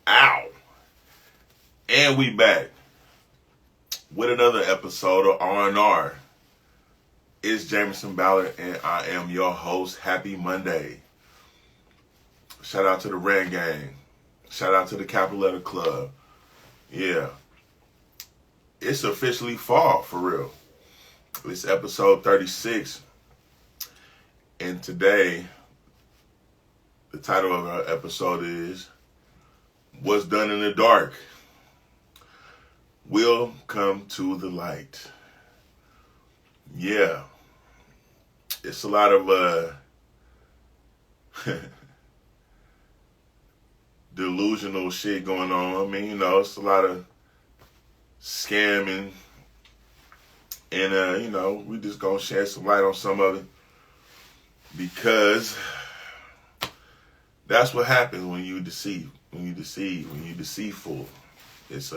Ow! And we back with another episode of R&R. It's Jamerson, Ballard, and I am your host. Happy Monday. Shout out to the Red Gang. Shout out to the Capital Letter Club. Yeah. It's officially fall, for real. It's episode 36. And today, the title of our episode is What's Done in the Dark Will Come to the Light. Yeah. It's a lot of delusional shit going on. I mean, it's a lot of scamming. And, we just gonna shed some light on some of it. Because that's what happens when you deceive. When you deceitful. It's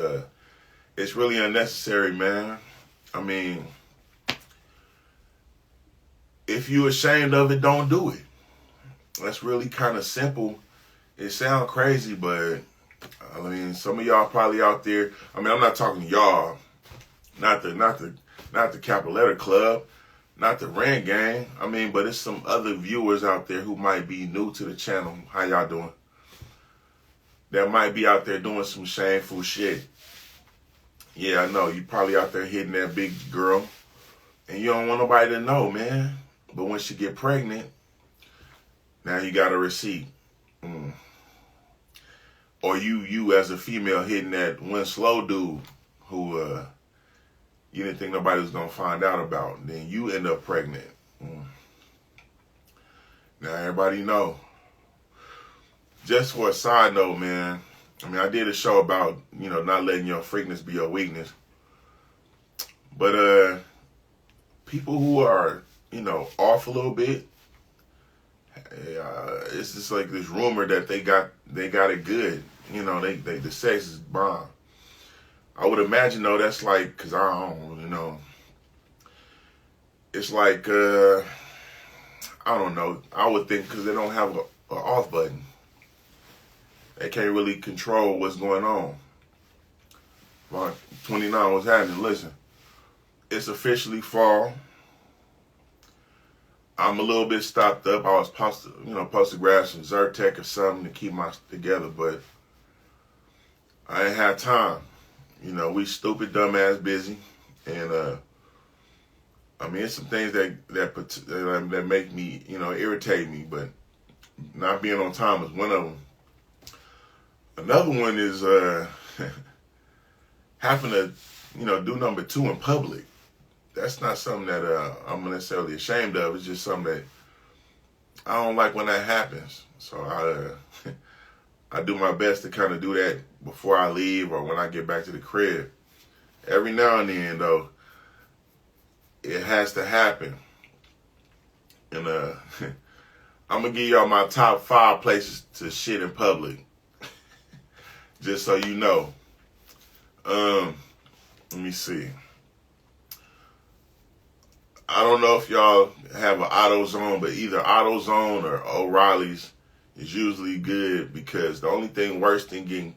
really unnecessary, man. I mean, if you're ashamed of it, don't do it. That's really kind of simple. It sounds crazy, but I mean, some of y'all probably out there. I mean, I'm not talking to y'all, not the Capital Letter Club, not the Rant Gang. I mean, but it's some other viewers out there who might be new to the channel. How y'all doing? That might be out there doing some shameful shit. Yeah, I know. You probably out there hitting that big girl, and you don't want nobody to know, man. But when she get pregnant, now you got a receipt. Or you as a female hitting that one slow dude who you didn't think nobody was gonna find out about. And then you end up pregnant. Now everybody know. Just for a side note, man. I mean, I did a show about, not letting your freakness be your weakness. But people who are, off a little bit, it's just like this rumor that they got it good. The sex is bomb. I would imagine though that's like, cause I don't, it's like I don't know. I would think because they don't have an off button. They can't really control what's going on. Mark 29, what's happening? Listen, it's officially fall. I'm a little bit stopped up. I was supposed to grab some Zyrtec or something to keep my together, but I ain't had time. We stupid, dumbass busy, and I mean, it's some things that make me, irritate me, but not being on time is one of them. Another one is having to, do number 2 in public. That's not something that I'm necessarily ashamed of. It's just something that I don't like when that happens. So I do my best to kind of do that before I leave or when I get back to the crib. Every now and then, though, it has to happen. And I'm going to give y'all my top 5 places to shit in public. Just so you know. Let me see. I don't know if y'all have an AutoZone, but either AutoZone or O'Reilly's is usually good because the only thing worse than getting,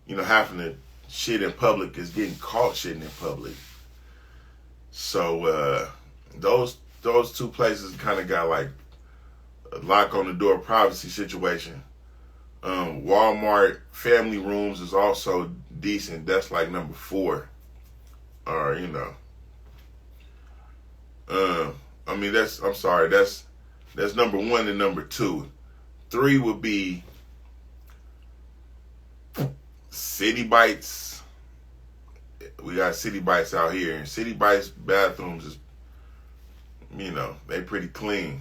having to shit in public is getting caught shitting in public. So those 2 places kind of got like a lock on the door privacy situation. Walmart family rooms is also decent. That's like number 4. Or, I mean, that's number 1 and number 2. 3 would be City Bites. We got City Bites out here, and City Bites bathrooms is, they pretty clean.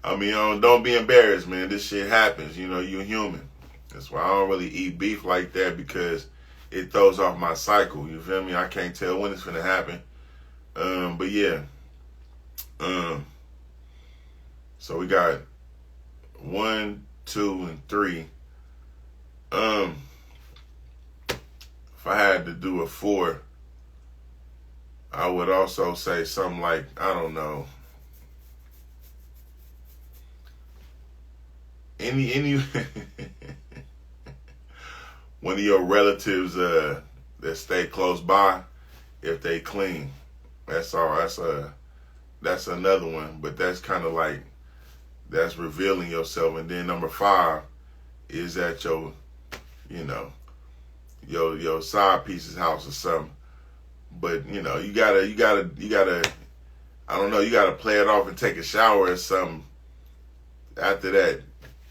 I mean, don't be embarrassed, man. This shit happens. You're human. That's why I don't really eat beef like that because it throws off my cycle. You feel me? I can't tell when it's gonna happen. But yeah. So we got 1, 2, and 3. If I had to do a 4, I would also say something like, I don't know. any one of your relatives that stay close by, if they clean, that's all. That's another one, but that's kind of like, that's revealing yourself. And then number 5 is at your, you know, your side piece's house or something. But you know, you gotta, I don't know, you gotta play it off and take a shower or something after that,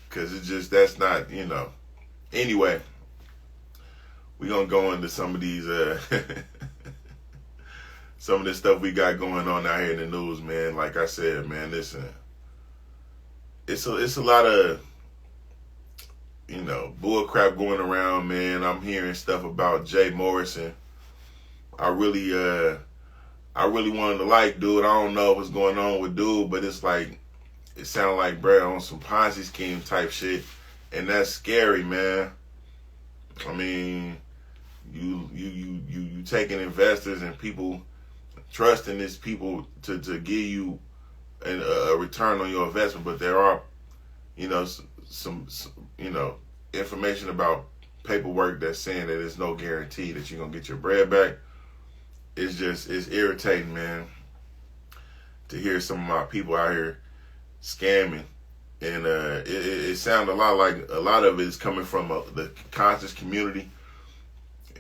because it's just, that's not, you know. Anyway, we're gonna go into some of these some of this stuff we got going on out here in the news, man. Like I said, man, listen, it's a lot of, you know, bull crap going around, man. I'm hearing stuff about Jamerson. I really wanted to like dude. I don't know what's going on with dude, but it's like, it sounded like, bro, on some Ponzi scheme type shit, and that's scary, man. I mean, you taking investors and people, trusting these people to give you a return on your investment, but there are, you know, some you know, information about paperwork that's saying that there's no guarantee that you're gonna get your bread back. It's irritating, man, to hear some of my people out here scamming, and it sounds a lot like a lot of it is coming from the conscious community.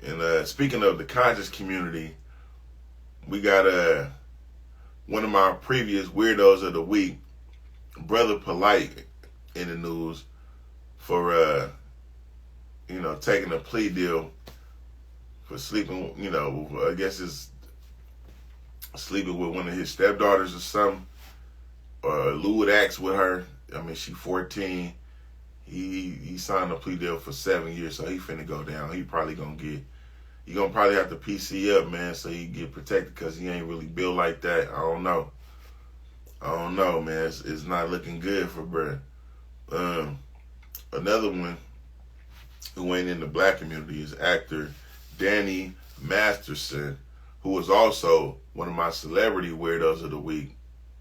And speaking of the conscious community, we got one of my previous weirdos of the week, Brother Polite, in the news for you know, taking a plea deal for sleeping, you know, I guess it's sleeping with one of his stepdaughters or something, or lewd acts with her. I mean, she 14. He signed a plea deal for 7 years, so he finna go down. He probably gonna probably have to PC up, man, so he get protected, because he ain't really built like that. I don't know, man. It's not looking good for bruh. Another one who ain't in the black community is actor Danny Masterson, who was also one of my celebrity weirdos of the week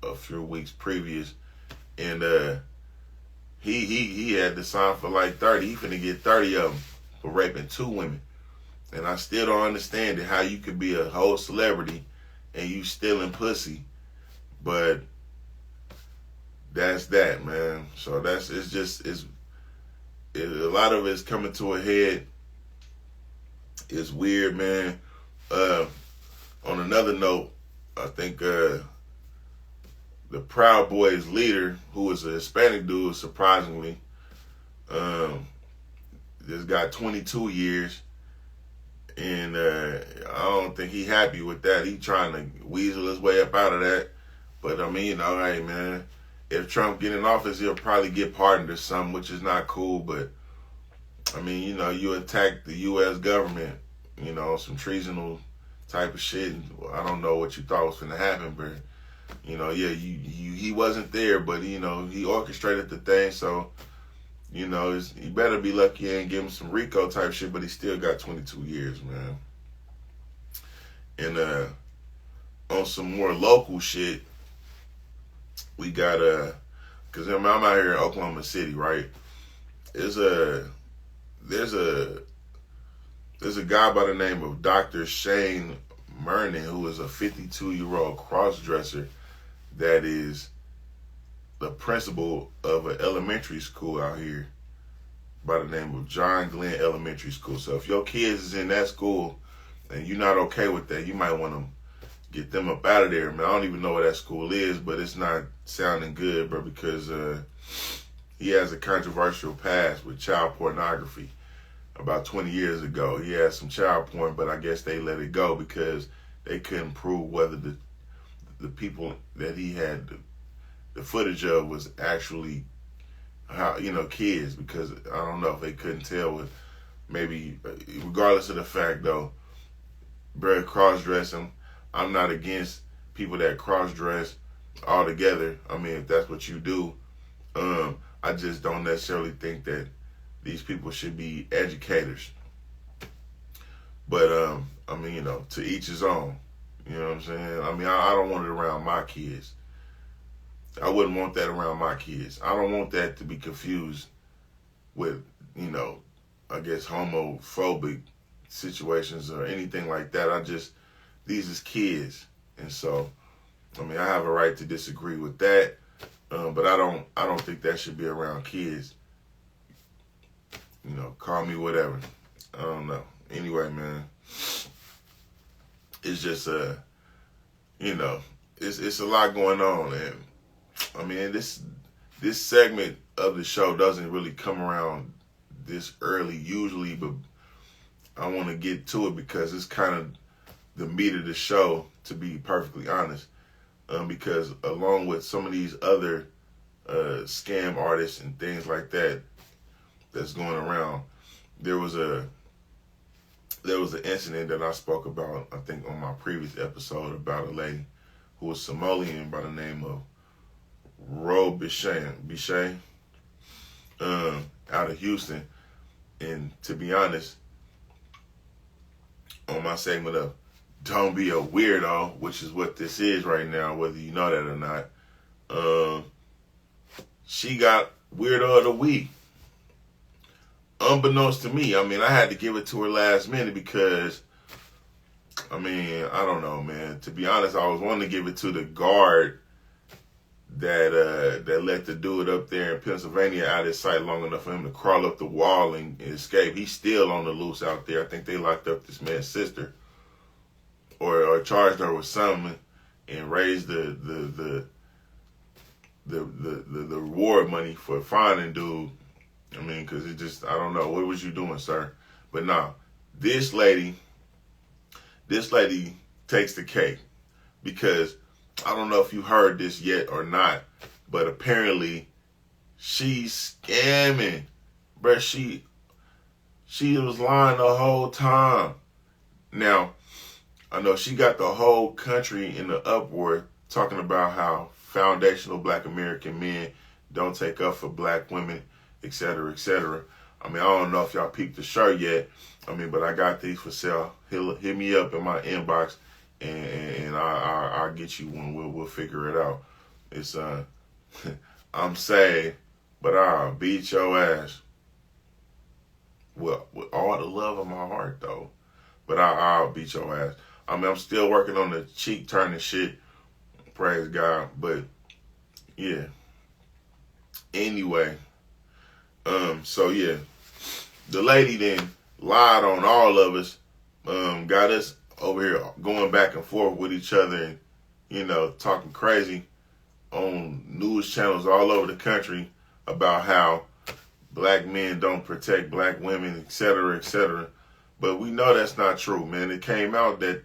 a few weeks previous. And he had to sign for like 30. He finna get 30 of them for raping 2 women. And I still don't understand it, how you could be a whole celebrity and you stealing pussy. But that's that, man. So a lot of it's coming to a head. It's weird, man. On another note, I think the Proud Boys leader, who was a Hispanic dude, surprisingly, just got 22 years. And I don't think he happy with that. He trying to weasel his way up out of that. But I mean, you know, hey, man, if Trump get in office, he'll probably get pardoned or something, which is not cool. But I mean, you know, you attack the U.S. government, you know, some treasonal type of shit. I don't know what you thought was going to happen, but you know, yeah, he wasn't there, but you know, he orchestrated the thing. So, you know, you better be lucky and give him some RICO type shit, but he still got 22 years, man. And on some more local shit, we got because I'm out here in Oklahoma City, right? There's a guy by the name of Dr. Shane Mernon, who is a 52-year-old cross-dresser that is the principal of an elementary school out here by the name of John Glenn Elementary School. So if your kids is in that school and you're not okay with that, you might want to get them up out of there, man. I don't even know where that school is, but it's not sounding good, bro, because he has a controversial past with child pornography. About 20 years ago, he had some child porn, but I guess they let it go because they couldn't prove whether the people that he had the footage of was actually kids, because I don't know if they couldn't tell with maybe, regardless of the fact though, bro, cross-dressing, I'm not against people that cross-dress altogether. I mean, if that's what you do, I just don't necessarily think that these people should be educators. But, I mean, you know, to each his own. You know what I'm saying? I mean, I don't want it around my kids. I wouldn't want that around my kids. I don't want that to be confused with, I guess homophobic situations or anything like that. These is kids. And so, I have a right to disagree with that. But I don't think that should be around kids. Call me whatever. I don't know. Anyway, man, it's just it's a lot going on, and this segment of the show doesn't really come around this early usually, but I want to get to it because it's kind of the meat of the show, to be perfectly honest. Because along with some of these other scam artists and things like that that's going around, there was an incident that I spoke about, I think, on my previous episode about a lady who was Somalian by the name of Ro Bishay, out of Houston. And to be honest, on my segment of Don't Be a Weirdo, which is what this is right now, whether you know that or not, she got Weirdo of the Week. Unbeknownst to me, I had to give it to her last minute because, I don't know, man. To be honest, I was wanting to give it to the guard that let the dude up there in Pennsylvania out of his sight long enough for him to crawl up the wall and escape. He's still on the loose out there. I think they locked up this man's sister, or charged her with something and raised the reward money for finding dude. Because it just, I don't know. What was you doing, sir? But no, this lady takes the cake, because I don't know if you heard this yet or not, but apparently she's scamming. Bruh, she was lying the whole time. Now, I know she got the whole country in the uproar talking about how foundational Black American men don't take up for Black women, et cetera, et cetera. I don't know if y'all peeped the shirt yet. But I got these for sale. Hit me up in my inbox, and I'll get you one. We'll figure it out. It's I'm saved, but I'll beat your ass. Well, with all the love of my heart, though. But I'll beat your ass. I'm still working on the cheek turning shit. Praise God. But yeah. Anyway. So yeah, the lady then lied on all of us, got us over here going back and forth with each other and, talking crazy on news channels all over the country about how Black men don't protect Black women, et cetera, et cetera. But we know that's not true, man. It came out that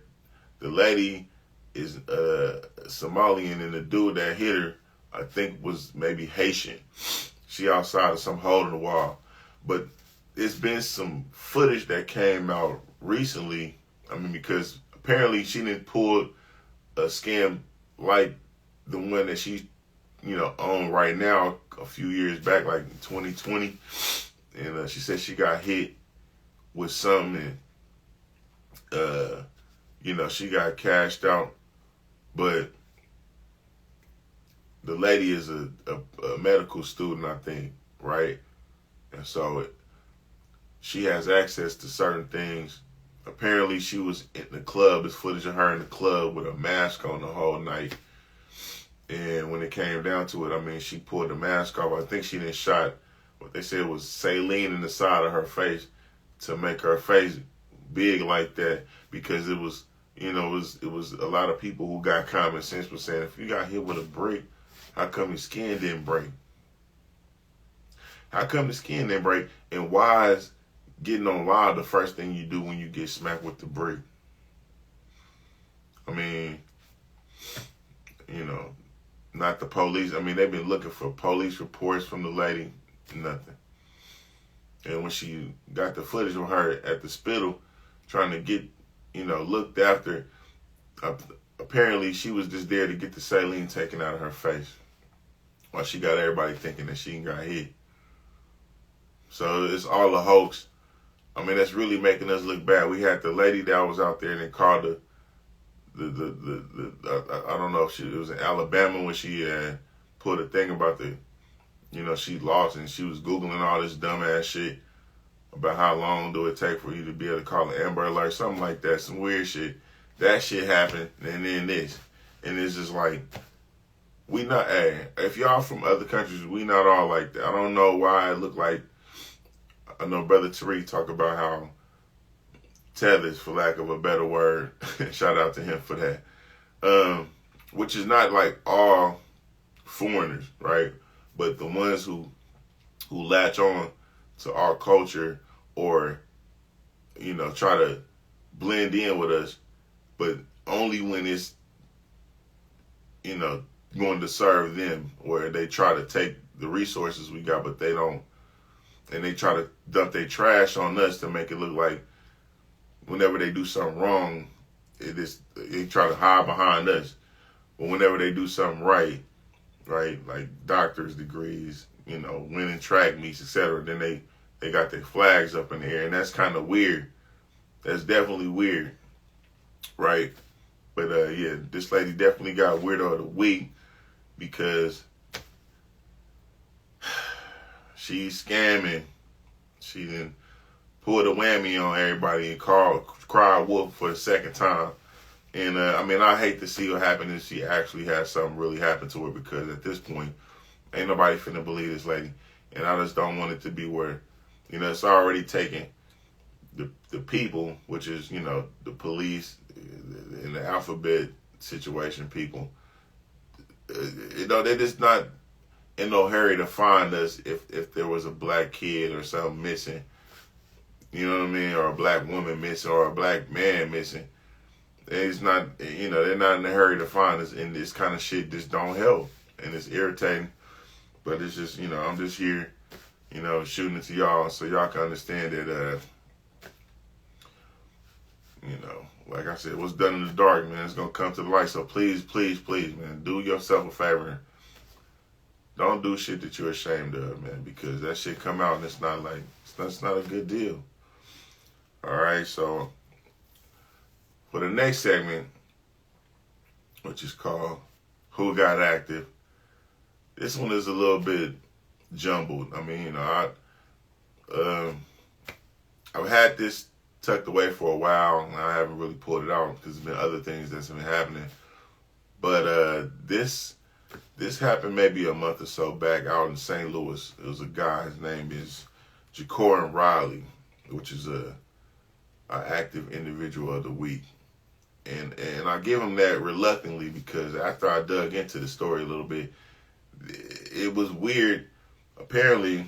the lady is Somalian, and the dude that hit her, I think, was maybe Haitian. She outside of some hole in the wall. But there's been some footage that came out recently. Because apparently she didn't pull a scam like the one that she, on right now a few years back, like in 2020. And she said she got hit with something and, she got cashed out. But the lady is a medical student, I think, right? And so she has access to certain things. Apparently she was in the club. There's footage of her in the club with a mask on the whole night. And when it came down to it, she pulled the mask off. I think she didn't shot what they said was saline in the side of her face to make her face big like that, because it was, it was a lot of people who got common sense was saying, if you got hit with a brick, how come your skin didn't break? How come the skin didn't break? And why is getting on live the first thing you do when you get smacked with the brick? Not the police. They've been looking for police reports from the lady. Nothing. And when she got the footage of her at the hospital trying to get, looked after, apparently she was just there to get the saline taken out of her face, while she got everybody thinking that she got hit. So it's all a hoax. That's really making us look bad. We had the lady that was out there and they called the I don't know if it was in Alabama when she pulled a thing about the, she lost and she was Googling all this dumbass shit about how long do it take for you to be able to call an Amber Alert, something like that, some weird shit. That shit happened, and then this. And it's just like, we not, hey, if y'all from other countries, we not all like that. I don't know why it look like, I know Brother Tariq talk about how tethers, for lack of a better word, shout out to him for that, which is not like all foreigners, right? But the ones who latch on to our culture or, try to blend in with us, but only when it's, going to serve them, where they try to take the resources we got, but they don't, and they try to dump their trash on us to make it look like whenever they do something wrong, they try to hide behind us. But whenever they do something right, like doctor's degrees, winning track meets, etc., then they got their flags up in the air, and that's kind of weird. That's definitely weird, right? But yeah, this lady definitely got Weirdo of the Week because she's scamming. She didn't pull the whammy on everybody and cried wolf for the second time. And I hate to see what happened if she actually had something really happen to her, because at this point, ain't nobody finna believe this lady. And I just don't want it to be where, it's already taken the people, which is, the police and the alphabet situation people. They're just not in no hurry to find us if there was a black kid or something missing. You know what I mean? Or a black woman missing or a black man missing. It's not, they're not in a hurry to find us, and this kind of shit just don't help. And it's irritating. But it's just, I'm just here, shooting it to y'all so y'all can understand that, like I said, what's done in the dark, man, it's going to come to the light. So please, please, please, man, do yourself a favor. Don't do shit that you're ashamed of, man, because that shit come out and it's not a good deal. All right, so for the next segment, which is called Who Got Active, this one is a little bit jumbled. I mean, I've had this tucked away for a while, and I haven't really pulled it out because there's been other things that's been happening. But this happened maybe a month or so back out in St. Louis. It was a guy, his name is Jacorin Riley, which is a active individual of the week. And I give him that reluctantly because after I dug into the story a little bit, it was weird. Apparently,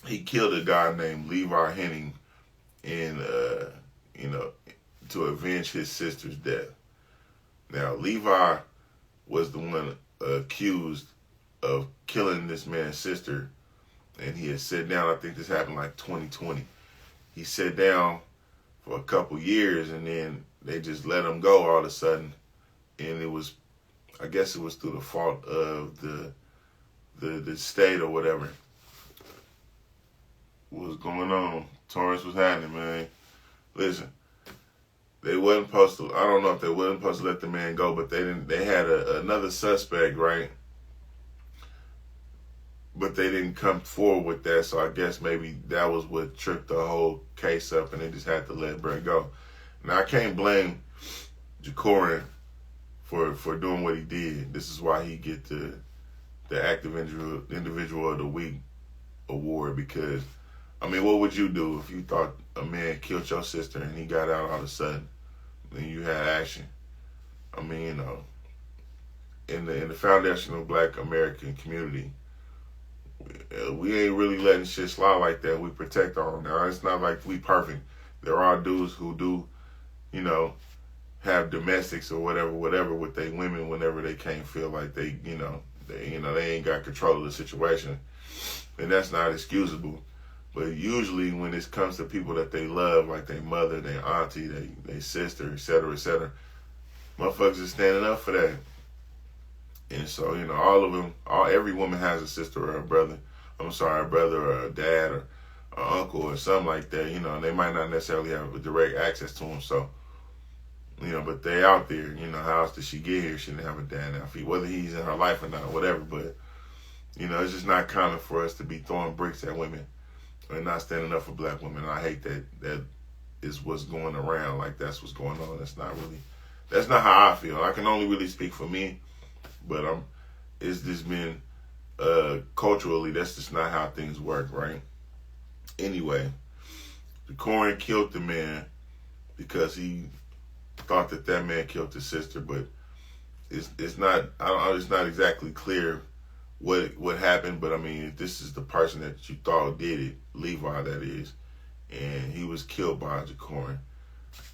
he killed a guy named Levi Henning and to avenge his sister's death. Now, Levi was the one accused of killing this man's sister, and he had sat down. I think this happened like 2020. He sat down for a couple years, and then they just let him go all of a sudden. And I guess it was through the fault of the state or whatever. What was going on? Torrance was happening, man. Listen, they wasn't supposed to, I don't know if they wasn't supposed to let the man go, but they had another suspect, right? But they didn't come forward with that, so I guess maybe that was what tripped the whole case up, and they just had to let Brett go. Now, I can't blame Jacorin for doing what he did. This is why he get the active individual of the week award, because what would you do if you thought a man killed your sister and he got out all of a sudden and you had action? In the foundational Black American community, we ain't really letting shit slide like that. We protect our own. Now, it's not like we perfect. There are dudes who do, have domestics or whatever with their women whenever they can't feel like they ain't got control of the situation, and that's not excusable. But usually when it comes to people that they love, like their mother, their auntie, their sister, etc., motherfuckers are standing up for that. And so, all of them, every woman has a sister or a brother. A brother or a dad or an uncle or something like that, and they might not necessarily have a direct access to them. So, but they out there, how else did she get here? She didn't have a dad now. Whether he's in her life or not, whatever. But, You know, it's just not common for us to be throwing bricks at women and not standing up for black women. And I hate that is what's going around. Like, that's what's going on. That's not how I feel. I can only really speak for me, but it's just been culturally, that's just not how things work, right? Anyway, the Corin killed the man because he thought that man killed his sister, but it's not. It's not exactly clear what happened. But I mean, if this is the person that you thought did it, Levi, that is, and he was killed by Jacorin.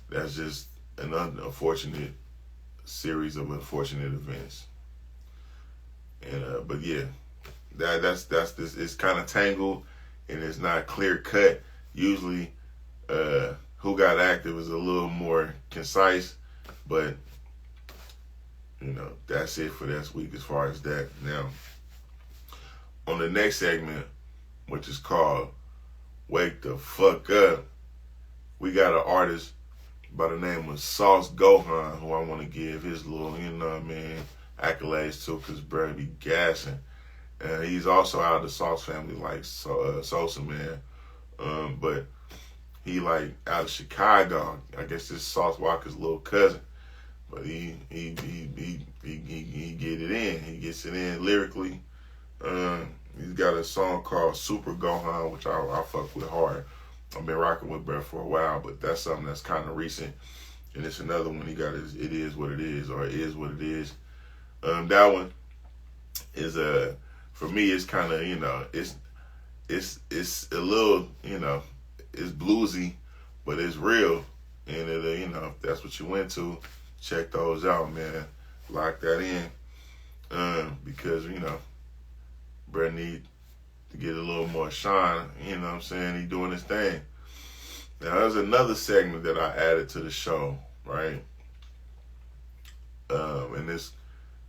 That's just an unfortunate series of unfortunate events. And but yeah, that's this. It's kind of tangled and it's not clear cut. Usually, who got active is a little more concise, but you know, that's it for this week as far as that. Now, on the next segment, which is called Wake the Fuck Up, we got an artist by the name of Sauce Gohan, who I want to give his little, you know what I mean, accolades to, because bro be gassing. And he's also out of the Sauce family, like Sosa, man. But he like out of Chicago. I guess this is Sauce Walker's little cousin. But he get it in. He gets it in lyrically. He's got a song called Super Gohan, which I fuck with hard. I've been rocking with Brett for a while, but that's something that's kind of recent. And it's another one he got is It Is What It Is, or It Is What It Is. That one is for me, it's kind of, you know, it's a little, you know, it's bluesy, but it's real. And it, you know, if that's what you into, check those out, man. Lock that in, because, you know, Brett need to get a little more shine. You know what I'm saying? He doing his thing. Now, there's another segment that I added to the show, right? And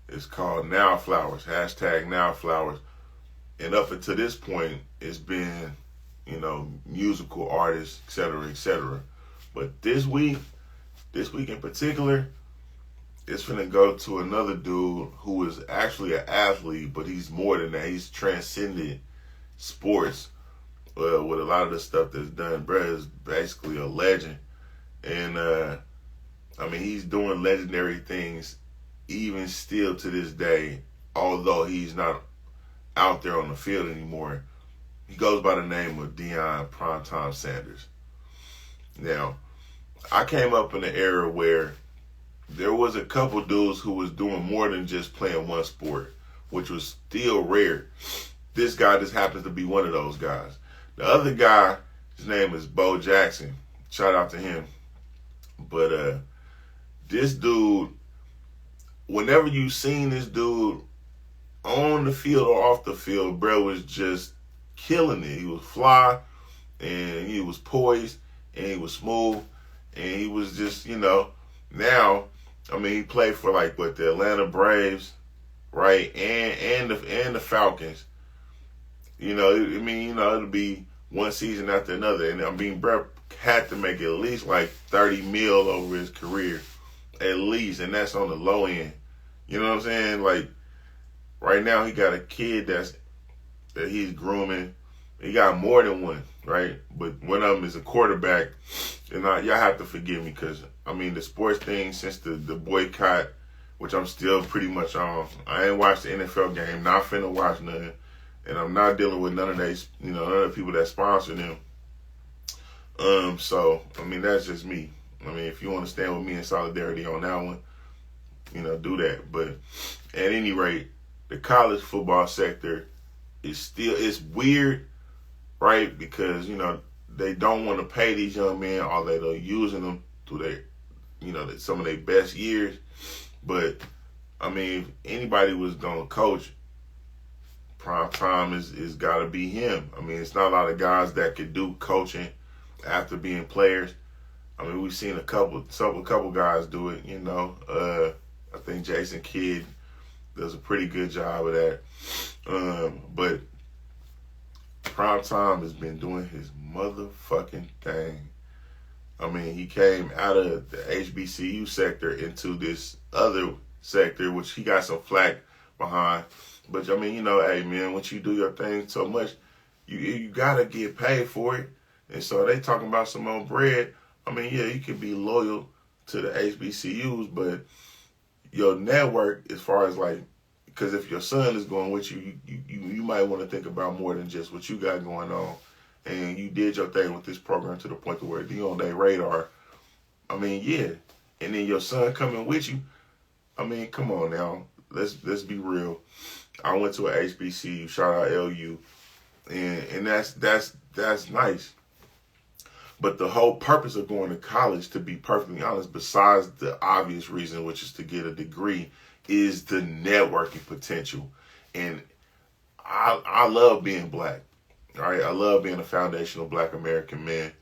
it's called Now Flowers, # Now Flowers. And up until this point, it's been, you know, musical artists, et cetera, et cetera. But this week in particular, it's finna go to another dude who is actually an athlete, but he's more than that. He's transcended sports with a lot of the stuff that's done. Brett is basically a legend. And, I mean, he's doing legendary things even still to this day, although he's not out there on the field anymore. He goes by the name of Deion Primetime Sanders. Now, I came up in an era where there was a couple dudes who was doing more than just playing one sport, which was still rare. This guy just happens to be one of those guys. The other guy, his name is Bo Jackson. Shout out to him. But this dude, whenever you seen this dude on the field or off the field, bro was just killing it. He was fly, and he was poised, and he was smooth, and he was just, you know, now, I mean, he played for like the Atlanta Braves, right, and the Falcons. You know, I mean, you know, it'll be one season after another, and I mean, Brett had to make at least like 30 mil over his career, at least, and that's on the low end. You know what I'm saying? Like, right now he got a kid that he's grooming. He got more than one, right? But one of them is a quarterback. And y'all have to forgive me because, I mean, the sports thing since the boycott, which I'm still pretty much on. I ain't watched the NFL game, not finna watch nothing. And I'm not dealing with none of these, you know, none of the people that sponsor them. So, I mean, that's just me. I mean, if you want to stand with me in solidarity on that one, you know, do that. But at any rate, the college football sector is still, it's weird, right? Because, you know, they don't want to pay these young men, or they're using them through their, you know, some of their best years. But, I mean, if anybody was going to coach, prime time is got to be him. I mean, it's not a lot of guys that could do coaching after being players. I mean, we've seen a couple guys do it, you know. I think Jason Kidd does a pretty good job of that. But Prime Time has been doing his motherfucking thing. I mean, he came out of the HBCU sector into this other sector, which he got some flack behind. But I mean, hey man, once you do your thing so much, you gotta get paid for it. And so they talking about some more bread. I mean, yeah, you can be loyal to the HBCUs, but your network, as far as like, because if your son is going with you, you might want to think about more than just what you got going on. And you did your thing with this program to the point to where you're on their radar. I mean, yeah. And then your son coming with you. I mean, come on now. Let's be real. I went to a HBCU, shout out LU, and that's nice. But the whole purpose of going to college, to be perfectly honest, besides the obvious reason, which is to get a degree, is the networking potential. And I love being black. All right, I love being a foundational black American man.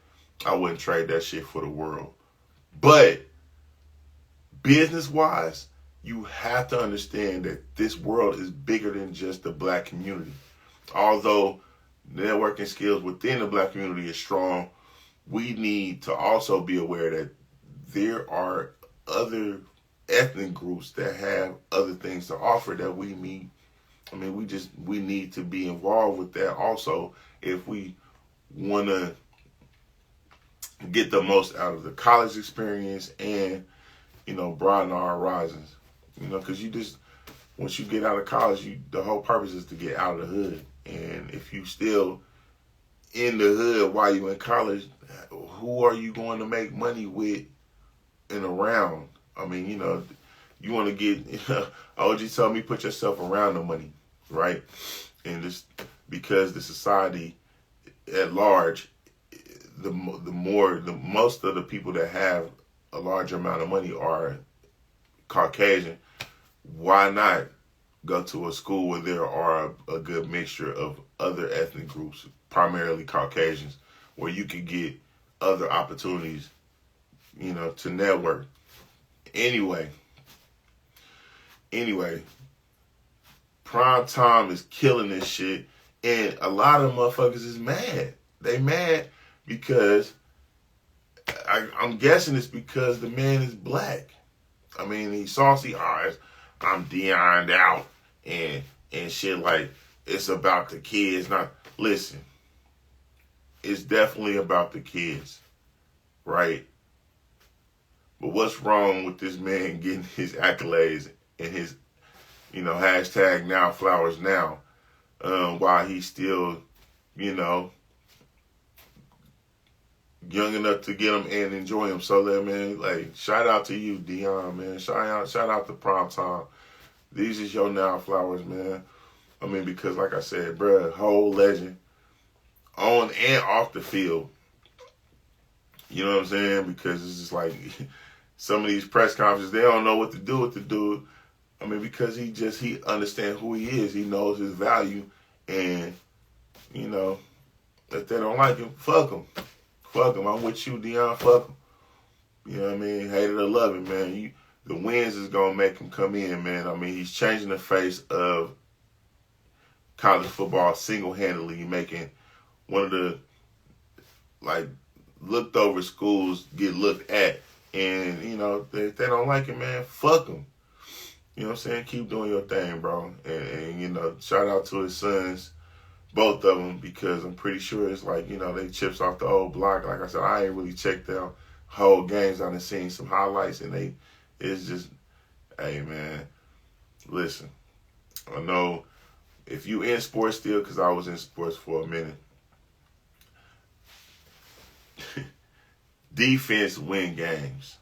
I wouldn't trade that shit for the world. But business-wise, you have to understand that this world is bigger than just the black community. Although networking skills within the black community is strong, we need to also be aware that there are other ethnic groups that have other things to offer that we need. I mean, we need to be involved with that also if we want to get the most out of the college experience and, broaden our horizons. Because once you get out of college, the whole purpose is to get out of the hood. And if you still in the hood while you in college, who are you going to make money with and around? I mean, you want to get, OG told me, put yourself around the money, right? And just because the society at large, most of the people that have a large amount of money are Caucasian. Why not go to a school where there are a good mixture of other ethnic groups, primarily Caucasians, where you could get other opportunities, to network. Anyway, prime time is killing this shit, and a lot of motherfuckers is mad. They mad because I'm guessing it's because the man is black. I mean, he's saucy. I'm Dion'd out and shit, like it's about the kids. Not listen. It's definitely about the kids, right? But what's wrong with this man getting his accolades and his, hashtag now flowers now, while he's still, young enough to get them and enjoy them. So, man, like, shout out to you, Dion, man. Shout out to Prime Time. These is your now flowers, man. I mean, because like I said, bruh, whole legend on and off the field. You know what I'm saying? Because it's just like some of these press conferences, they don't know what to do with the dude. I mean, because he understands who he is. He knows his value. And, if they don't like him, fuck him. Fuck him. I'm with you, Dion. Fuck him. You know what I mean? Hate it or love it, man. The wins is going to make him come in, man. I mean, he's changing the face of college football single-handedly, making one of the, looked over schools get looked at. And, if they don't like it, man, fuck them. You know what I'm saying? Keep doing your thing, bro. And shout out to his sons, both of them, because I'm pretty sure it's they chips off the old block. Like I said, I ain't really checked out whole games. I done seen some highlights, and it's just, hey, man, listen. I know if you in sports still, because I was in sports for a minute, defense win games.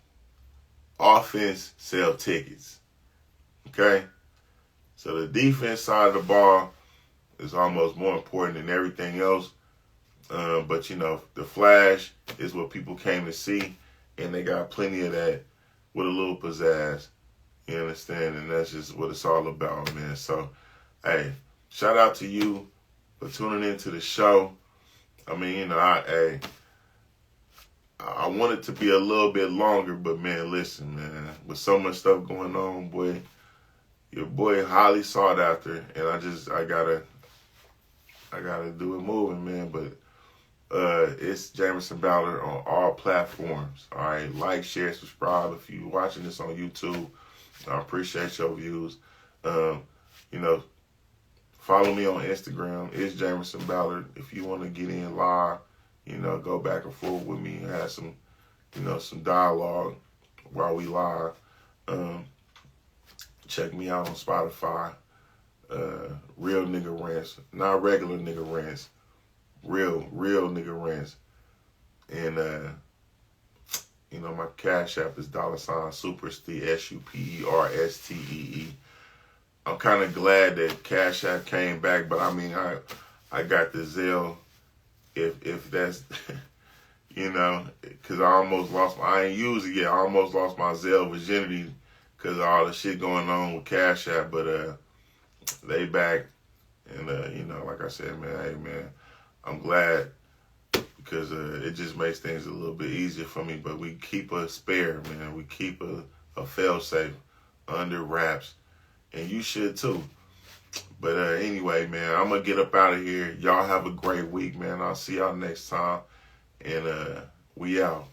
Offense sell tickets. Okay? So the defense side of the ball is almost more important than everything else. But, the flash is what people came to see, and they got plenty of that with a little pizzazz. You understand? And that's just what it's all about, man. So, hey, shout out to you for tuning into the show. I mean, I want it to be a little bit longer, but, man, listen, man, with so much stuff going on, boy, your boy highly sought after, and I gotta do it moving, man. But it's Jamerson Ballard on all platforms. All right, like, share, subscribe. If you're watching this on YouTube, I appreciate your views. Follow me on Instagram. It's Jamerson Ballard. If you want to get in live, go back and forth with me and have some, some dialogue while we live. Check me out on Spotify. Real Nigga Rants. Not regular nigga rants. Real nigga rants. And, my Cash App is $SuperStee, SuperStee. I'm kind of glad that Cash App came back, but I mean, I got the Zelle, if that's, because I ain't used it yet. I almost lost my Zelle virginity because of all the shit going on with Cash App, but they back, and, like I said, man, hey, man, I'm glad because it just makes things a little bit easier for me, but we keep a spare, man. We keep a fail-safe under wraps. And you should too. But anyway, man, I'm going to get up out of here. Y'all have a great week, man. I'll see y'all next time. And we out.